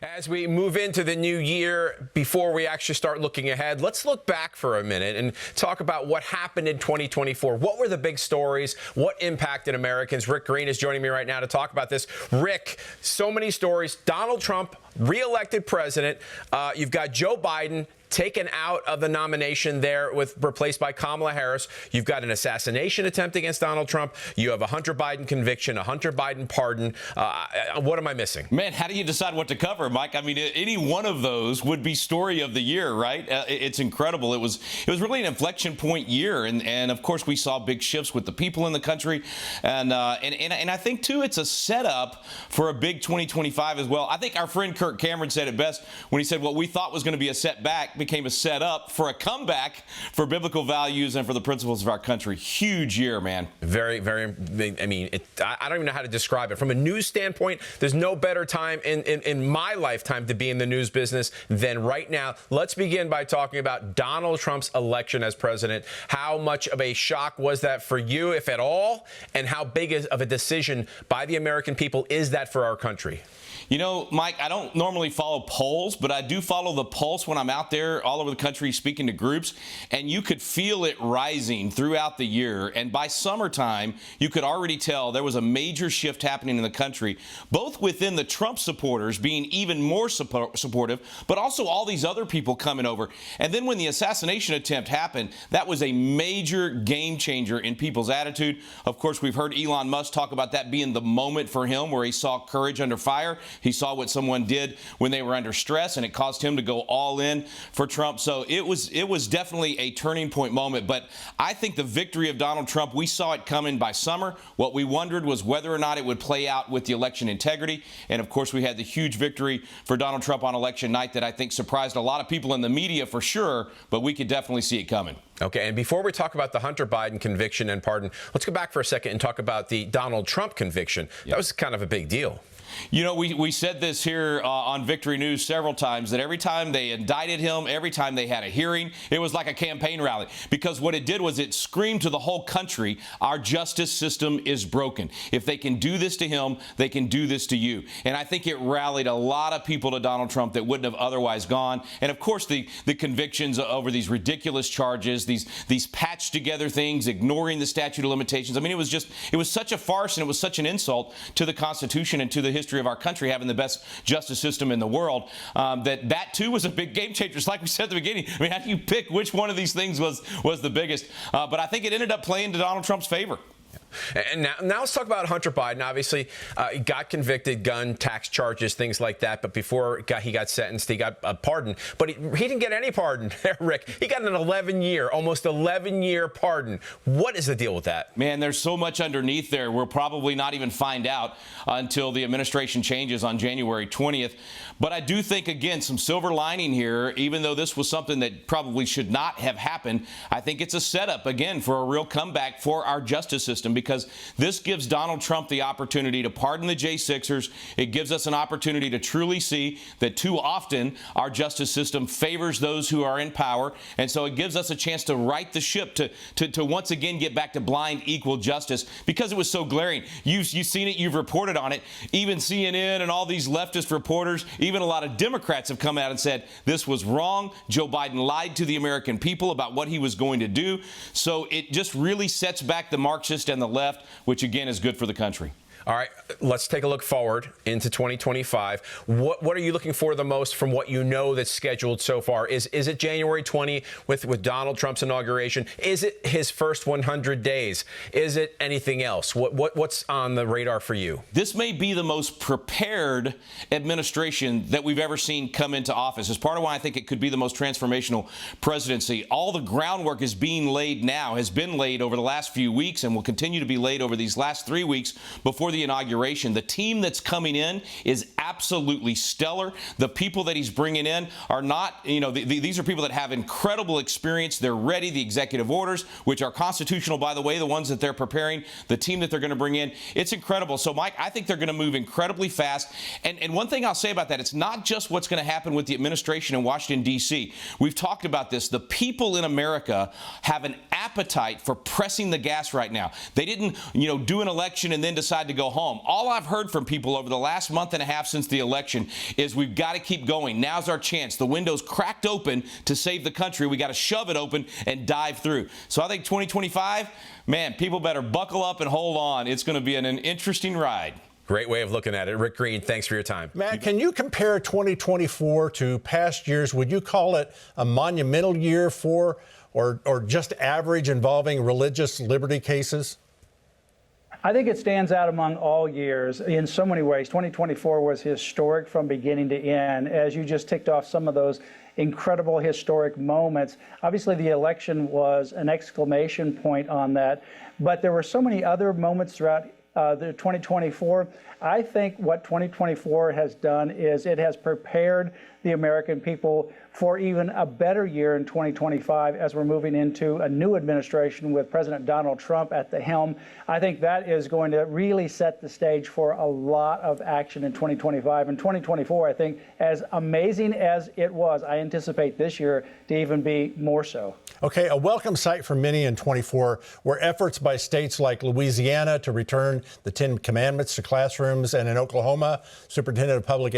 As we move into the new year, before we actually start looking ahead, let's look back for a minute and talk about what happened in 2024. What were the big stories? What impacted Americans? Rick Green is joining me right now to talk about this. Rick, so many stories. Donald Trump, reelected president. You've got Joe Biden taken out of the nomination there, replaced by Kamala Harris. You've got an assassination attempt against Donald Trump. You have a Hunter Biden conviction, a Hunter Biden pardon. What am I missing? Man, how do you decide what to cover, Mike? I mean, any one of those would be story of the year, right? It's incredible. It was really an inflection point year, and of course we saw big shifts with the people in the country, and I think too it's a setup for a big 2025 as well. I think our friend Kirk Cameron said it best when he said what we thought was going to be a setback became a setup for a comeback for biblical values and for the principles of our country. Huge year, man. Very, very big. I mean, I don't even know how to describe it. From a news standpoint, there's no better time in my lifetime to be in the news business than right now. Let's begin by talking about Donald Trump's election as president. How much of a shock was that for you, if at all? And how big of a decision by the American people is that for our country? You know, Mike, I don't normally follow polls, but I do follow the pulse when I'm out there all over the country speaking to groups, and you could feel it rising throughout the year. And by summertime, you could already tell there was a major shift happening in the country, both within the Trump supporters being even more supportive, but also all these other people coming over. And then when the assassination attempt happened, that was a major game changer in people's attitude. Of course, we've heard Elon Musk talk about that being the moment for him where he saw courage under fire. He saw what someone did when they were under stress, and it caused him to go all in for Trump. So it was definitely a turning point moment. But I think the victory of Donald Trump, we saw it coming by summer. What we wondered was whether or not it would play out with the election integrity. And, of course, we had the huge victory for Donald Trump on election night that I think surprised a lot of people in the media for sure, but we could definitely see it coming. Okay, and before we talk about the Hunter Biden conviction and pardon, let's go back for a second and talk about the Donald Trump conviction. Yep. That was kind of a big deal. You know, we said this here on Victory News several times, that every time they indicted him, every time they had a hearing, it was like a campaign rally. Because what it did was it screamed to the whole country, our justice system is broken. If they can do this to him, they can do this to you. And I think it rallied a lot of people to Donald Trump that wouldn't have otherwise gone. And, of course, the convictions over these ridiculous charges, these patched together things, ignoring the statute of limitations. I mean, it was such a farce, and it was such an insult to the Constitution and to the history of our country, having the best justice system in the world, that too was a big game changer. It's like we said at the beginning. I mean, how do you pick which one of these things was the biggest? But I think it ended up playing to Donald Trump's favor. And now let's talk about Hunter Biden. Obviously, he got convicted, gun, tax charges, things like that. But before he got sentenced, he got a pardon. But he didn't get any pardon, Rick. He got an almost 11-year pardon. What is the deal with that? Man, there's so much underneath there. We'll probably not even find out until the administration changes on January 20th. But I do think, again, some silver lining here, even though this was something that probably should not have happened. I think it's a setup, again, for a real comeback for our justice system, because this gives Donald Trump the opportunity to pardon the J6ers. It gives us an opportunity to truly see that too often our justice system favors those who are in power. And so it gives us a chance to right the ship, to once again get back to blind equal justice, because it was so glaring. You've seen it. You've reported on it. Even CNN and all these leftist reporters, even a lot of Democrats have come out and said this was wrong. Joe Biden lied to the American people about what he was going to do. So it just really sets back the Marxist and the left, which again is good for the country. All right, let's take a look forward into 2025. What are you looking for the most from what you know that's scheduled so far? Is it January 20 with Donald Trump's inauguration? Is it his first 100 days? Is it anything else? What's on the radar for you? This may be the most prepared administration that we've ever seen come into office. It's part of why I think it could be the most transformational presidency. All the groundwork is being laid now, has been laid over the last few weeks, and will continue to be laid over these last 3 weeks before the inauguration. The team that's coming in is absolutely stellar. The people that he's bringing in are not, these are people that have incredible experience. They're ready. The executive orders, which are constitutional, by the way, the ones that they're preparing, the team that they're going to bring in, it's incredible. So, Mike, I think they're going to move incredibly fast. And one thing I'll say about that, it's not just what's going to happen with the administration in Washington, D.C. We've talked about this. The people in America have an appetite for pressing the gas right now. They didn't, do an election and then decide to go, go home. All I've heard from people over the last month and a half since the election is we've got to keep going. Now's our chance. The window's cracked open to save the country. We got to shove it open and dive through. So I think 2025, man, people better buckle up and hold on. It's going to be an interesting ride. Great way of looking at it. Rick Green, thanks for your time. Matt, can you compare 2024 to past years? Would you call it a monumental year for or just average involving religious liberty cases? I think it stands out among all years in so many ways. 2024 was historic from beginning to end. As you just ticked off some of those incredible historic moments, obviously the election was an exclamation point on that, but there were so many other moments throughout the 2024. I think what 2024 has done is it has prepared the American people for even a better year in 2025 as we're moving into a new administration with President Donald Trump at the helm. I think that is going to really set the stage for a lot of action in 2025. And 2024, I think, as amazing as it was, I anticipate this year to even be more so. Okay, a welcome sight for many in 24 were efforts by states like Louisiana to return the 10 Commandments to classrooms, and in Oklahoma, Superintendent of Public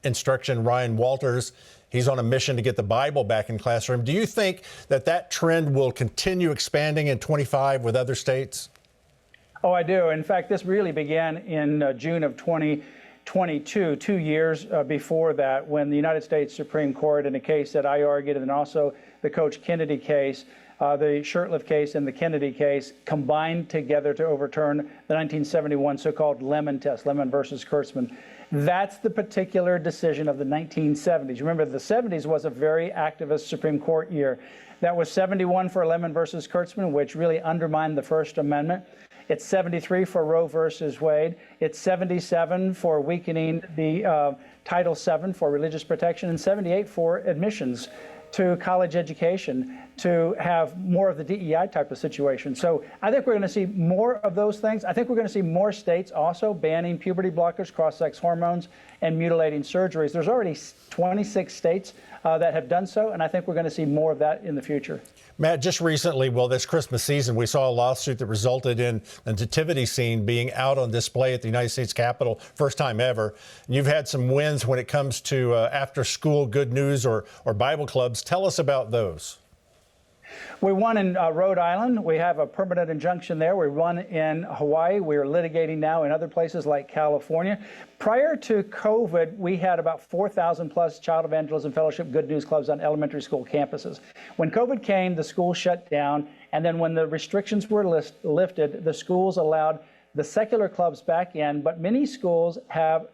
Instruction Ryan Walters, he's on a mission to get the Bible back in classroom. Do you think that trend will continue expanding in 25 with other states? Oh, I do. In fact, this really began in June of 2022, 2 years before that, when the United States Supreme Court, in a case that I argued, and then also the Coach Kennedy case, the Shurtleff case and the Kennedy case, combined together to overturn the 1971 so-called Lemon test, Lemon versus Kurtzman. That's the particular decision of the 1970s. Remember, the 70s was a very activist Supreme Court year. That was 71 for Lemon versus Kurtzman, which really undermined the First Amendment. It's 73 for Roe versus Wade. It's 77 for weakening the Title VII for religious protection, and 78 for admissions to college education, to have more of the DEI type of situation. So I think we're going to see more of those things. I think we're going to see more states also banning puberty blockers, cross-sex hormones, and mutilating surgeries. There's already 26 states that have done so, and I think we're going to see more of that in the future. Matt, just recently, this Christmas season, we saw a lawsuit that resulted in a nativity scene being out on display at the United States Capitol, first time ever. You've had some wins when it comes to after-school good news or Bible clubs. Tell us about those. We won in Rhode Island. We have a permanent injunction there. We won in Hawaii. We're litigating now in other places like California. Prior to COVID, we had about 4,000 plus child evangelism fellowship good news clubs on elementary school campuses. When COVID came, the schools shut down. And then when the restrictions were lifted, the schools allowed the secular clubs back in. But many schools have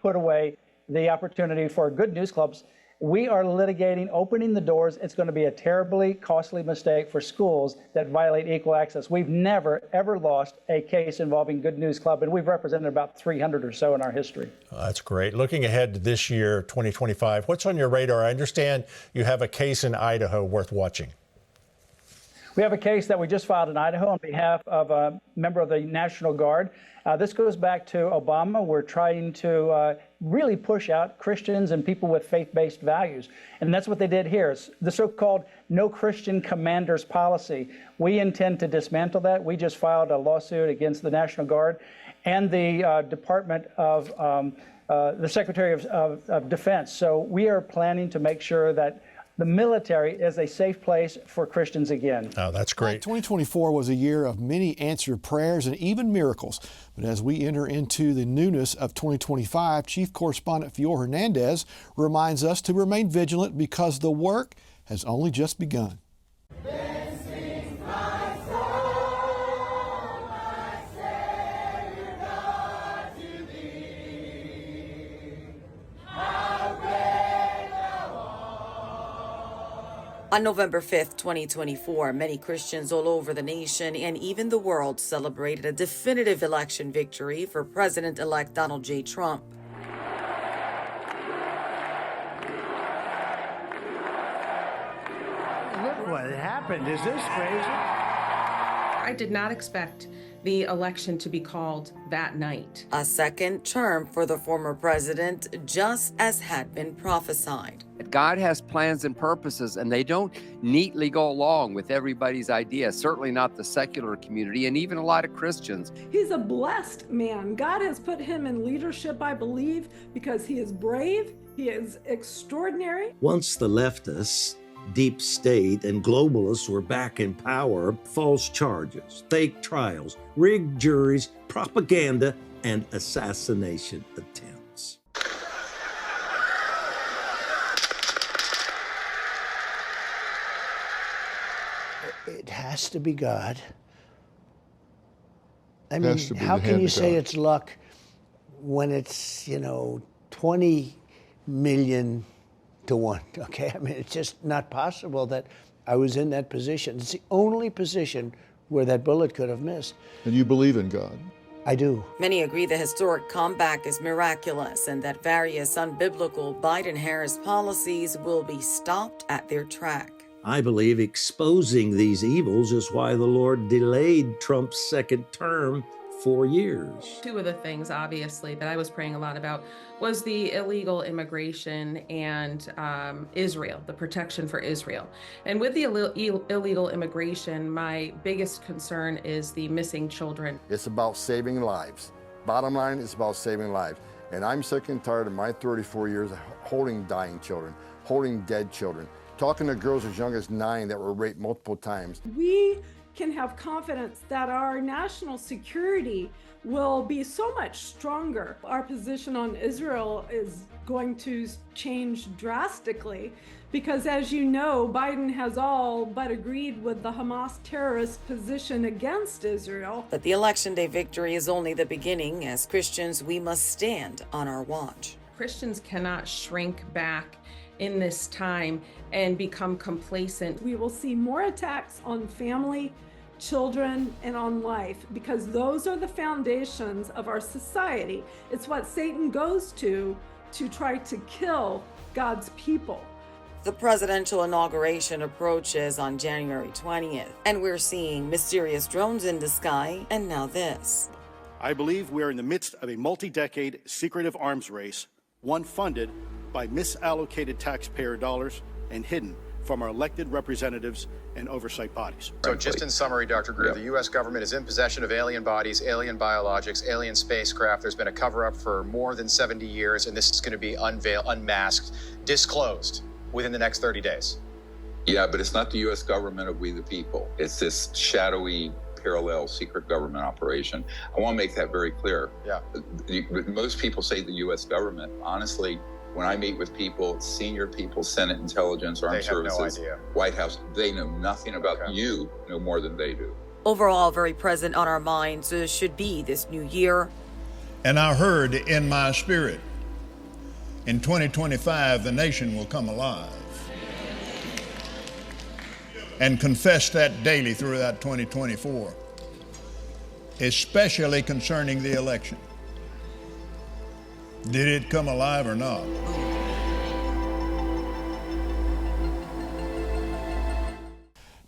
put away the opportunity for good news clubs. We are litigating, opening the doors. It's going to be a terribly costly mistake for schools that violate equal access. We've never, ever lost a case involving Good News Club, and we've represented about 300 or so in our history. That's great. Looking ahead to this year, 2025, what's on your radar? I understand you have a case in Idaho worth watching. We have a case that we just filed in Idaho on behalf of a member of the National Guard. This goes back to Obama. We're trying to really push out Christians and people with faith-based values. And that's what they did here. It's the so-called no Christian commanders policy. We intend to dismantle that. We just filed a lawsuit against the National Guard and the Department of the Secretary of Defense. So we are planning to make sure that the military is a safe place for Christians again. Oh, that's great. 2024 was a year of many answered prayers and even miracles. But as we enter into the newness of 2025, Chief Correspondent Fior Hernandez reminds us to remain vigilant because the work has only just begun. On November 5th, 2024, many Christians all over the nation and even the world celebrated a definitive election victory for President-elect Donald J. Trump. Look what happened. Is this crazy? I did not expect the election to be called that night. A second term for the former president, just as had been prophesied. God has plans and purposes, and they don't neatly go along with everybody's ideas, certainly not the secular community and even a lot of Christians. He's a blessed man. God has put him in leadership, I believe, because he is brave, he is extraordinary. Once the leftists, deep state, and globalists were back in power, false charges, fake trials, rigged juries, propaganda, and assassination attempts. It has to be God. I mean, how can you say it's luck when it's, 20 million to 1, okay? I mean, it's just not possible that I was in that position. It's the only position where that bullet could have missed. And you believe in God? I do. Many agree the historic comeback is miraculous and that various unbiblical Biden-Harris policies will be stopped at their track. I believe exposing these evils is why the Lord delayed Trump's second term 4 years. Two of the things, obviously, that I was praying a lot about was the illegal immigration and Israel, the protection for Israel. And with the illegal immigration, my biggest concern is the missing children. It's about saving lives. Bottom line, it's about saving lives. And I'm sick and tired of my 34 years of holding dying children, holding dead children, talking to girls as young as 9 that were raped multiple times. We can have confidence that our national security will be so much stronger. Our position on Israel is going to change drastically because, as you know, Biden has all but agreed with the Hamas terrorist position against Israel. But the Election Day victory is only the beginning. As Christians, we must stand on our watch. Christians cannot shrink back in this time and become complacent. We will see more attacks on family, children, and on life because those are the foundations of our society. It's what Satan goes to try to kill God's people. The presidential inauguration approaches on January 20th, and we're seeing mysterious drones in the sky, and now this. I believe we're in the midst of a multi-decade secretive arms race, one funded by misallocated taxpayer dollars and hidden from our elected representatives and oversight bodies. So just in summary, Dr. Greer, the U.S. government is in possession of alien bodies, alien biologics, alien spacecraft. There's been a cover-up for more than 70 years, and this is going to be unmasked, disclosed within the next 30 days. Yeah, but it's not the U.S. government of we the people. It's this shadowy, parallel secret government operation. I want to make that very clear. Yeah. Most people say the U.S. government. Honestly, when I meet with people, senior people, Senate Intelligence, Armed Services, no White House, they know nothing about you, no more than they do. Overall, very present on our minds should be this new year. And I heard in my spirit, in 2025, the nation will come alive. And confess that daily throughout 2024, especially concerning the election. Did it come alive or not?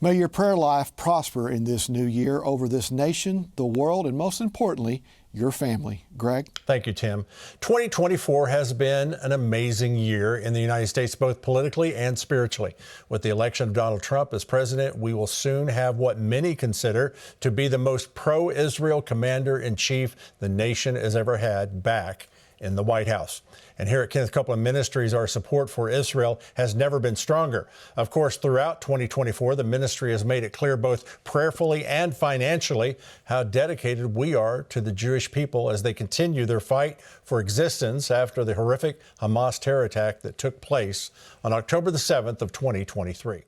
May your prayer life prosper in this new year over this nation, the world, and most importantly, your family. Greg? Thank you, Tim. 2024 has been an amazing year in the United States, both politically and spiritually. With the election of Donald Trump as president, we will soon have what many consider to be the most pro-Israel commander-in-chief the nation has ever had back in the White House. And here at Kenneth Copeland Ministries, our support for Israel has never been stronger. Of course, throughout 2024, the ministry has made it clear both prayerfully and financially how dedicated we are to the Jewish people as they continue their fight for existence after the horrific Hamas terror attack that took place on October the 7th of 2023.